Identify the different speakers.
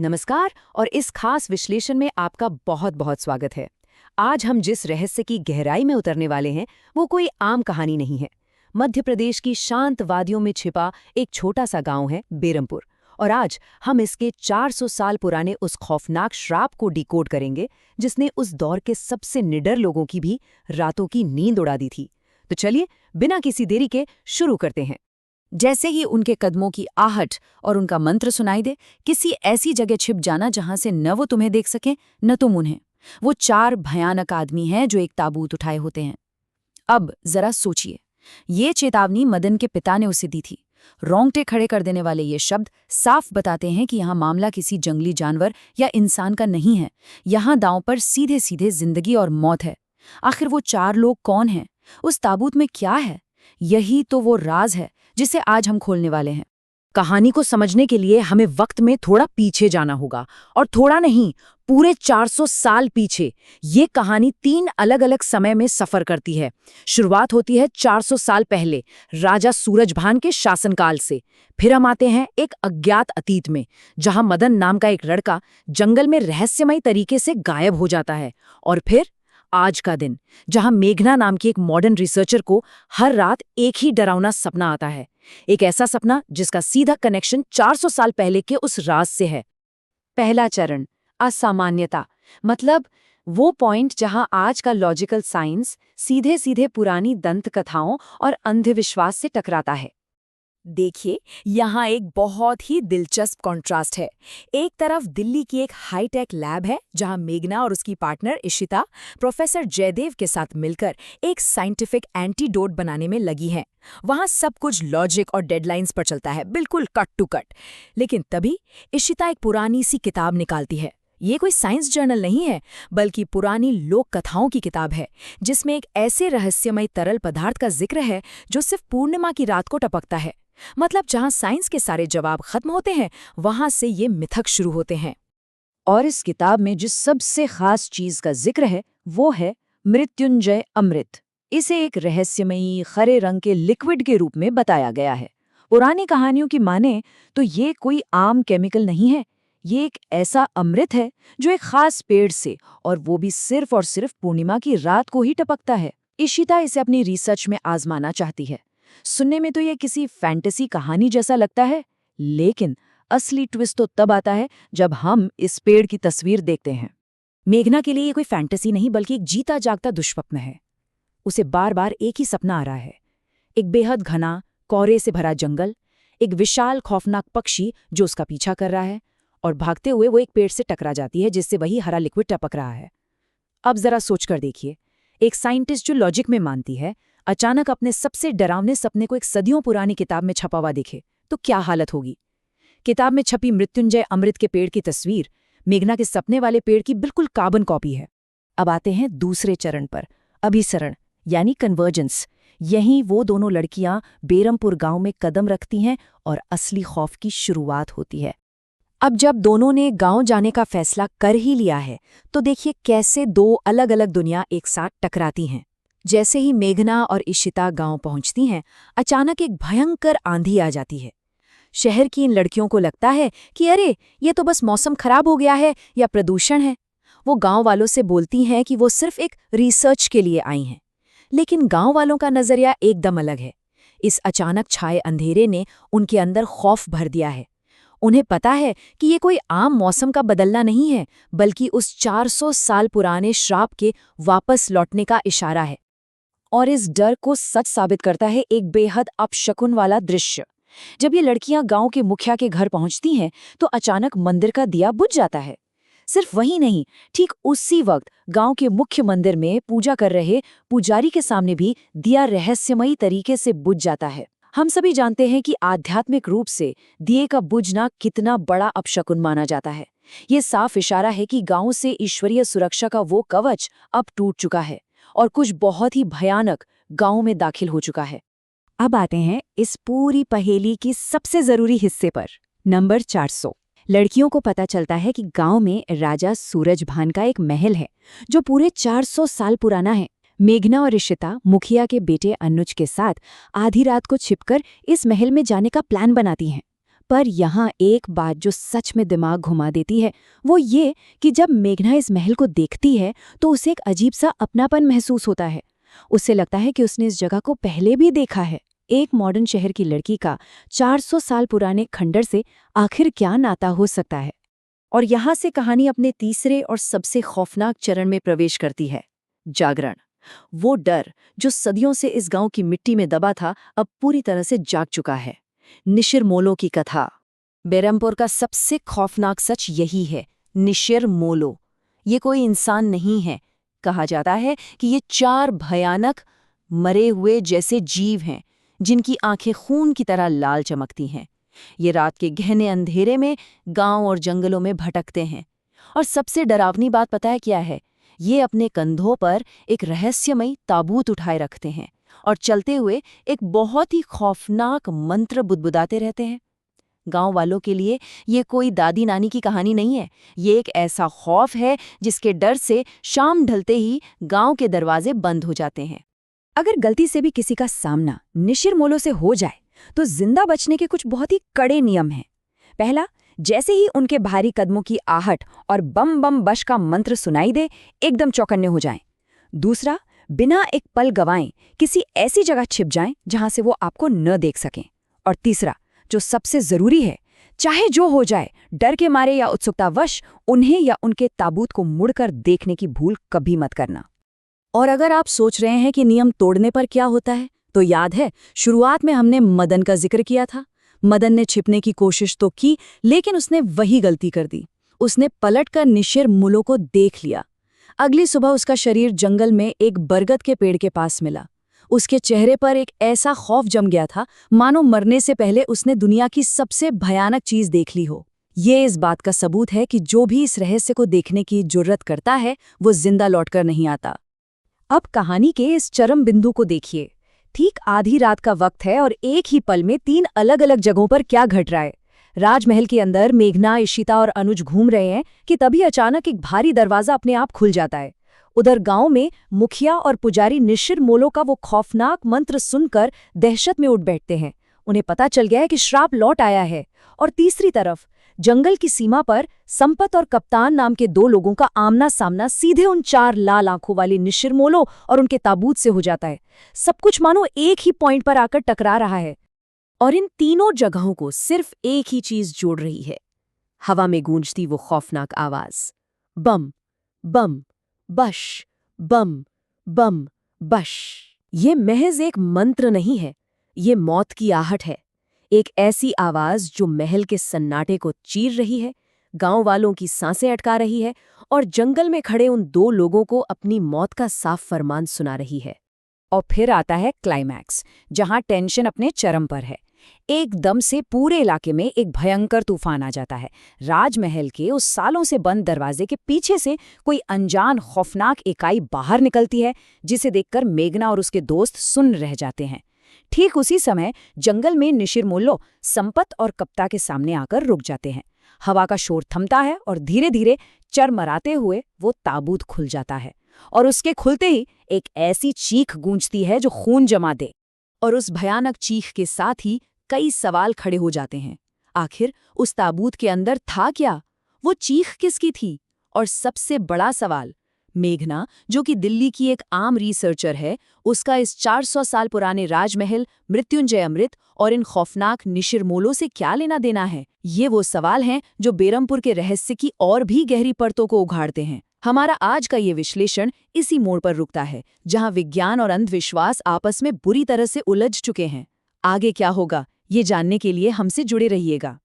Speaker 1: नमस्कार और इस खास विश्लेषण में आपका बहुत बहुत स्वागत है। आज हम जिस रहस्य की गहराई में उतरने वाले हैं वो कोई आम कहानी नहीं है। मध्य प्रदेश की शांत वादियों में छिपा एक छोटा सा गांव है बेरमपुर। और आज हम इसके 400 साल पुराने उस खौफनाक श्राप को डिकोड करेंगे जिसने उस दौर के सबसे निडर लोगों की भी रातों की नींद उड़ा दी थी। तो चलिए बिना किसी देरी के शुरू करते हैं। जैसे ही उनके कदमों की आहट और उनका मंत्र सुनाई दे, किसी ऐसी जगह छिप जाना जहां से न वो तुम्हें देख सकें न तुम उन्हें। वो 4 भयानक आदमी हैं जो एक ताबूत उठाए होते हैं। अब जरा सोचिए, ये चेतावनी मदन के पिता ने उसे दी थी। रोंगटे खड़े कर देने वाले ये शब्द साफ बताते हैं कि यहाँ मामला किसी जंगली जानवर या इंसान का नहीं है। यहाँ दांव पर सीधे सीधे जिंदगी और मौत है। आखिर वो 4 लोग कौन हैं? उस ताबूत में क्या है? यही तो वो राज है जिसे आज हम खोलने वाले हैं। कहानी को समझने के लिए हमें वक्त में थोड़ा पीछे जाना होगा, और थोड़ा नहीं, पूरे 400 साल पीछे। ये कहानी 3 अलग-अलग समय में सफर करती है। शुरुआत होती है 400 साल पहले, राजा सूरजभान के शासनकाल से। फिर हम आते हैं एक अज्ञात अतीत में, जहां मदन नाम का एक लड़का जंगल में रहस्यमयी तरीके से गायब हो जाता है। और फिर आज का दिन, जहां मेघना नाम की एक मॉडर्न रिसर्चर को हर रात एक ही डरावना सपना आता है। एक ऐसा सपना जिसका सीधा कनेक्शन 400 साल पहले के उस राज से है। पहला चरण, असामान्यता। मतलब वो पॉइंट जहां आज का लॉजिकल साइंस सीधे सीधे पुरानी दंत कथाओं और अंधविश्वास से टकराता है। देखिए, यहाँ एक बहुत ही दिलचस्प कॉन्ट्रास्ट है। एक तरफ दिल्ली की एक हाईटेक लैब है जहाँ मेघना और उसकी पार्टनर इशिता प्रोफेसर जयदेव के साथ मिलकर एक साइंटिफिक एंटीडोट बनाने में लगी हैं। वहाँ सब कुछ लॉजिक और डेडलाइंस पर चलता है, बिल्कुल कट टू कट। लेकिन तभी इशिता एक पुरानी सी किताब निकालती है। ये कोई साइंस जर्नल नहीं है, बल्कि पुरानी लोक कथाओं की किताब है, जिसमें एक ऐसे रहस्यमय तरल पदार्थ का जिक्र है जो सिर्फ पूर्णिमा की रात को टपकता है। मतलब जहां साइंस के सारे जवाब खत्म होते हैं, वहां से ये मिथक शुरू होते हैं। और इस किताब में जिस सबसे खास चीज का जिक्र है वो है मृत्युंजय अमृत। इसे एक रहस्यमयी हरे रंग के लिक्विड के रूप में बताया गया है। पुरानी कहानियों की माने तो ये कोई आम केमिकल नहीं है। ये एक ऐसा अमृत है जो एक खास पेड़ से, और वो भी सिर्फ और सिर्फ पूर्णिमा की रात को ही टपकता है। इशिता इसे अपनी रिसर्च में आजमाना चाहती है। सुनने में तो ये किसी फैंटेसी कहानी जैसा लगता है, लेकिन असली ट्विस्ट तो तब आता है जब हम इस पेड़ की तस्वीर देखते हैं। मेघना के लिए ये कोई फैंटेसी नहीं, बल्कि एक जीता जागता दुष्स्वप्न है। उसे बार बार एक ही सपना आ रहा है। एक बेहद घना, कोहरे से भरा जंगल, एक विशाल खौफनाक पक्षी जो उसका पीछा कर रहा है, और भागते हुए वो एक पेड़ से टकरा जाती है जिससे वही हरा लिक्विड टपक रहा है। अब जरा सोचकर देखिए, एक साइंटिस्ट जो लॉजिक में मानती है, अचानक अपने सबसे डरावने सपने को एक सदियों पुरानी किताब में छपा हुआ देखे तो क्या हालत होगी। किताब में छपी मृत्युंजय अमृत के पेड़ की तस्वीर मेघना के सपने वाले पेड़ की बिल्कुल कार्बन कॉपी है। अब आते हैं दूसरे चरण पर, अभिसरण यानी कन्वर्जेंस। यहीं वो दोनों लड़कियां बेरमपुर गांव में कदम रखती हैं और असली खौफ की शुरुआत होती है। अब जब दोनों ने गांव जाने का फैसला कर ही लिया है, तो देखिए कैसे 2 अलग अलग दुनिया एक साथ टकराती हैं। जैसे ही मेघना और इशिता गांव पहुंचती हैं, अचानक एक भयंकर आंधी आ जाती है। शहर की इन लड़कियों को लगता है कि अरे, ये तो बस मौसम खराब हो गया है या प्रदूषण है। वो गांव वालों से बोलती हैं कि वो सिर्फ एक रिसर्च के लिए आई हैं। लेकिन गांव वालों का नजरिया एकदम अलग है। इस अचानक छाए अंधेरे ने उनके अंदर खौफ भर दिया है। उन्हें पता है कि ये कोई आम मौसम का बदलना नहीं है, बल्कि उस 400 साल पुराने श्राप के वापस लौटने का इशारा है। और इस डर को सच साबित करता है एक बेहद अपशकुन वाला दृश्य। जब ये लड़कियां गांव के मुखिया के घर पहुंचती हैं, तो अचानक मंदिर का दिया बुझ जाता है। सिर्फ वही नहीं, ठीक उसी वक्त गांव के मुख्य मंदिर में पूजा कर रहे पुजारी के सामने भी दिया रहस्यमयी तरीके से बुझ जाता है। हम सभी जानते हैं कि आध्यात्मिक रूप से दिए का बुझना कितना बड़ा अपशकुन माना जाता है। ये साफ इशारा है कि गांव से ईश्वरीय सुरक्षा का वो कवच अब टूट चुका है और कुछ बहुत ही भयानक गांव में दाखिल हो चुका है। अब आते हैं इस पूरी पहेली की सबसे जरूरी हिस्से पर, नंबर 400। लड़कियों को पता चलता है कि गांव में राजा सूरजभान का एक महल है जो पूरे 400 साल पुराना है। मेघना और इशिता मुखिया के बेटे अनुज के साथ आधी रात को छिपकर इस महल में जाने का प्लान बनाती हैं।
Speaker 2: पर यहाँ एक बात जो सच में दिमाग घुमा देती है वो ये कि जब मेघना इस महल को देखती है तो उसे एक अजीब सा अपनापन महसूस होता है। उसे लगता है कि उसने इस जगह को पहले भी देखा है। एक मॉडर्न शहर की लड़की का 400 साल पुराने खंडर से आखिर क्या नाता हो सकता है। और यहाँ से कहानी अपने तीसरे और सबसे खौफनाक चरण में प्रवेश करती है, जागरण। वो डर जो सदियों से इस गांव की मिट्टी में दबा था अब पूरी तरह से जाग चुका है। निशिर-मोलो की कथा। बेरमपुर का सबसे खौफनाक सच यही है, निशिर-मोलो। ये कोई इंसान नहीं है। कहा जाता है कि ये 4 भयानक मरे हुए जैसे जीव हैं जिनकी आंखें खून की तरह लाल चमकती हैं। ये रात के गहने अंधेरे में गांव और जंगलों में भटकते हैं। और सबसे डरावनी बात पता है क्या है? ये अपने कंधों पर एक रहस्यमयी ताबूत उठाए रखते हैं और चलते हुए एक बहुत ही खौफनाक मंत्र बुदबुदाते रहते हैं। गांव वालों के लिए ये कोई दादी नानी की कहानी नहीं है। ये एक ऐसा खौफ है जिसके डर से शाम ढलते ही गांव के दरवाजे बंद हो जाते हैं।
Speaker 1: अगर गलती से भी किसी का सामना निशिर-मोलो से हो जाए तो जिंदा बचने के कुछ बहुत ही कड़े नियम हैं। पहला, जैसे ही उनके भारी कदमों की आहट और बम बम बश का मंत्र सुनाई दे, एकदम चौकन्ने हो जाएं। दूसरा, बिना एक पल गवाएं किसी ऐसी जगह छिप जाएं जहां से वो आपको न देख सकें। और तीसरा, जो सबसे जरूरी है, चाहे जो हो जाए, डर के मारे या उत्सुकतावश उन्हें या उनके ताबूत को मुड़कर देखने की भूल कभी मत करना।
Speaker 2: और अगर आप सोच रहे हैं कि नियम तोड़ने पर क्या होता है, तो याद है शुरुआत में हमने मदन का जिक्र किया था। मदन ने छिपने की कोशिश तो की, लेकिन उसने वही गलती कर दी। उसने पलटकर निशिर-मोलो को देख लिया। अगली सुबह उसका शरीर जंगल में एक बरगद के पेड़ के पास मिला। उसके चेहरे पर एक ऐसा खौफ जम गया था मानो मरने से पहले उसने दुनिया की सबसे भयानक चीज देख ली हो। ये इस बात का सबूत है कि जो भी इस रहस्य को देखने की जुर्रत करता है वो जिंदा लौटकर नहीं आता।
Speaker 1: अब कहानी के इस चरम बिंदु को देखिए। ठीक आधी रात का वक्त है और एक ही पल में 3 अलग-अलग जगहों पर क्या घट रहा है। राजमहल के अंदर मेघना, इशिता और अनुज घूम रहे हैं कि तभी अचानक एक भारी दरवाजा अपने आप खुल जाता है। उधर गांव में मुखिया और पुजारी निशिर-मोलो का वो खौफनाक मंत्र सुनकर दहशत में उठ बैठते हैं। उन्हें पता चल गया है कि श्राप लौट आया है। और तीसरी तरफ जंगल की सीमा पर संपत और कप्तान नाम के 2 लोगों का आमना सामना सीधे उन 4 लाल आंखों वाले निशिर-मोलो और उनके ताबूत से हो जाता है। सब कुछ मानो एक ही पॉइंट पर आकर टकरा रहा है। और इन तीनों जगहों को सिर्फ एक ही चीज जोड़ रही है, हवा में गूंजती वो खौफनाक आवाज, बम बम बश, बम बम बश। ये महज एक मंत्र नहीं है, ये मौत की आहट है। एक ऐसी आवाज जो महल के सन्नाटे को चीर रही है, गांव वालों की सांसें अटका रही है और जंगल में खड़े उन 2 लोगों को अपनी मौत का साफ फरमान सुना रही है। और फिर आता है क्लाइमैक्स, जहां टेंशन अपने चरम पर है। एकदम से पूरे इलाके में एक भयंकर तूफान आ जाता है। राजमहल के उस सालों से बंद दरवाजे के पीछे से कोई अनजान खौफनाक इकाई बाहर निकलती है, जिसे देखकर मेघना और उसके दोस्त सुन्न रह जाते हैं। ठीक उसी समय जंगल में निशिर-मोलो संपत और कप्ता के सामने आकर रुक जाते हैं। हवा का शोर थमता है और धीरे धीरे चरमराते हुए वो ताबूत खुल जाता है। और उसके खुलते ही एक ऐसी चीख गूंजती है जो खून जमा दे। और उस भयानक चीख के साथ ही कई सवाल खड़े हो जाते हैं। आखिर उस ताबूत के अंदर था क्या? वो चीख किसकी थी? और सबसे बड़ा सवाल, मेघना, जो कि दिल्ली की एक आम रिसर्चर है, उसका इस 400 साल पुराने राजमहल, मृत्युंजय अमृत और इन खौफनाक निशिर-मोलो से क्या लेना देना है? ये वो सवाल हैं जो बेरमपुर के रहस्य की और भी गहरी परतों को उघाड़ते हैं। हमारा आज का ये विश्लेषण इसी मोड़ पर रुकता है, जहां विज्ञान और अंधविश्वास आपस में बुरी तरह से उलझ चुके हैं। आगे क्या होगा, ये जानने के लिए हमसे जुड़े रहिएगा।